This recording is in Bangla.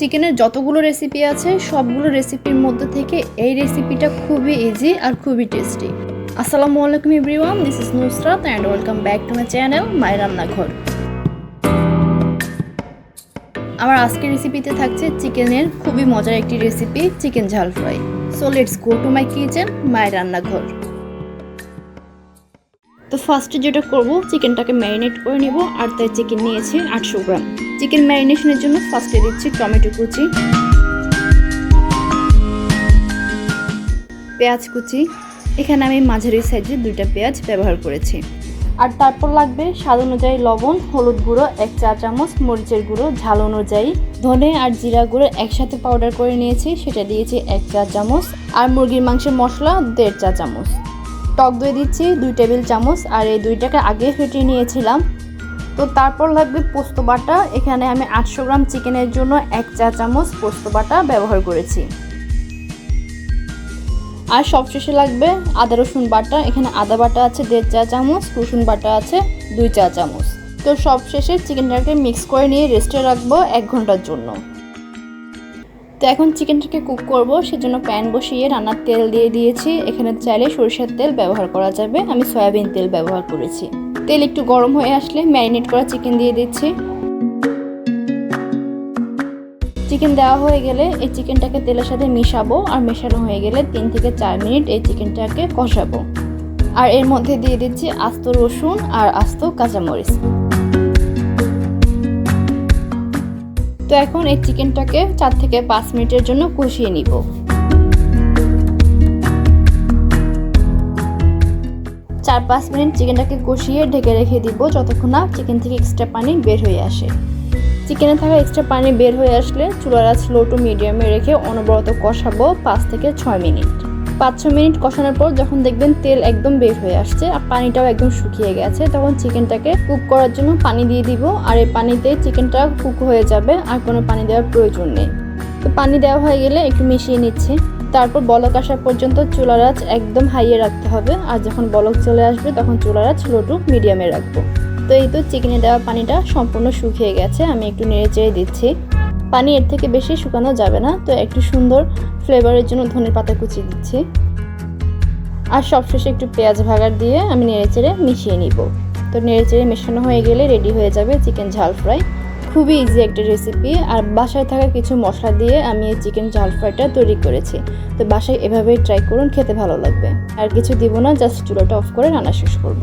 চিকেনের যতগুলো রেসিপি আছে সবগুলো রেসিপির মধ্যে থেকে এই রেসিপিটা খুবই ইজি আর খুবই টেস্টি। আসসালামু আলাইকুম everyone, this is Nusrat and welcome back to my channel my রান্নাঘর। আমার আজকের রেসিপিতে থাকছে চিকেনের খুবই মজার একটি রেসিপি, চিকেন ঝাল fry. So let's go to my kitchen, my রান্নাঘর। তো ফার্স্টে যেটা করব, চিকেনটাকে ম্যারিনেট করে নিব। আর তাই চিকেন নিয়েছি 800 গ্রাম। চিকেন ম্যারিনেশনের জন্য ফার্স্টে দিচ্ছি টমেটো কুচি, পেঁয়াজ কুচি। এখানে আমি মাঝারি সাইজের 2টা পেঁয়াজ ব্যবহার করেছি। আর তারপর লাগবে স্বাদ অনুযায়ী লবণ, হলুদ গুঁড়ো 1 চা চামচ, মরিচের গুঁড়ো ঝাল অনুযায়ী, ধনে আর জিরা গুঁড়ো একসাথে পাউডার করে নিয়েছি, সেটা দিয়েছি 1 চা চামচ। আর মুরগির মাংসের মশলা 1.5 চা চামচ। টক দই দিচ্ছি 2 টেবিল চামচ, আর এই দইটাকে আগে ফেটিয়ে নিয়েছিলাম। তো তারপর লাগবে পোস্ত বাটা। এখানে আমি 800 গ্রাম চিকেনের জন্য 1 চা চামচ পোস্ত বাটা ব্যবহার করেছি। আর সবশেষে লাগবে আদা রসুন বাটা। এখানে আদা বাটা আছে 1.5 চা চামচ, রসুন বাটা আছে 2 চা চামচ। তো সবশেষে চিকেনটাকে মিক্স করে নিয়ে রেস্টে রাখবো 1 ঘন্টার জন্য। তো এখন চিকেনটাকে কুক করব, সেজন্য প্যান বসিয়ে রান্নার তেল দিয়ে দিয়েছি। এখানে চাইলে সরিষার তেল ব্যবহার করা যাবে, আমি সয়াবিন তেল ব্যবহার করেছি। তেল একটু গরম হয়ে আসলে ম্যারিনেট করা চিকেন দিয়ে দিচ্ছি। চিকেন দেওয়া হয়ে গেলে এই চিকেনটাকে তেলের সাথে মিশাবো, আর মেশানো হয়ে গেলে 3 থেকে 4 মিনিট এই চিকেনটাকে কষাবো। আর এর মধ্যে দিয়ে দিচ্ছি আস্ত রসুন আর আস্ত কাঁচামরিচ। তো এখন এই চিকেনটাকে 4 থেকে 5 মিনিটের জন্য কষিয়ে নিব। 4-5 মিনিট চিকেনটাকে কষিয়ে ঢেকে রেখে দিব, যতক্ষণ না চিকেন থেকে এক্সট্রা পানি বের হয়ে আসে। চিকেনে থাকা এক্সট্রা পানি বের হয়ে আসলে চুলার আঁচ লো টু মিডিয়ামে রেখে অনবরত কষাবো 5 থেকে 6 মিনিট। 5-6 মিনিট কষানোর পর যখন দেখবেন তেল একদম বের হয়ে আসছে আর পানিটাও একদম শুকিয়ে গেছে, তখন চিকেনটাকে কুক করার জন্য পানি দিয়ে দিব। আর এই পানিতে চিকেনটা কুক হয়ে যাবে, আর কোনো পানি দেওয়ার প্রয়োজন নেই। তো পানি দেওয়া হয়ে গেলে একটু মিশিয়ে নিচ্ছি। তারপর বলক আসা পর্যন্ত চুলার আঁচ একদম হাইয়ে রাখতে হবে। আর যখন বলক চলে আসবে তখন চুলার আঁচ লো টু মিডিয়ামে রাখবো। তো এই তো চিকেনে দেওয়া পানিটা সম্পূর্ণ শুকিয়ে গেছে, আমি একটু নেড়ে চেড়ে দিচ্ছি। পানি এর থেকে বেশি শুকানো যাবে না। তো একটু সুন্দর ফ্লেভারের জন্য ধনের পাতা কুচি দিচ্ছি। আর সবশেষে একটু পেঁয়াজ ভাগার দিয়ে আমি নেড়ে চেড়ে মিশিয়ে নিব। তো নেড়ে চেড়ে মেশানো হয়ে গেলে রেডি হয়ে যাবে চিকেন ঝাল ফ্রাই। খুবই ইজি একটা রেসিপি, আর বাসায় থাকা কিছু মশলা দিয়ে আমি এই চিকেন ঝাল ফ্রাইটা তৈরি করেছি। তো বাসায় এভাবেই ট্রাই করুন, খেতে ভালো লাগবে। আর কিছু দিব না, জাস্ট চুলাটা অফ করে রান্না শেষ করব।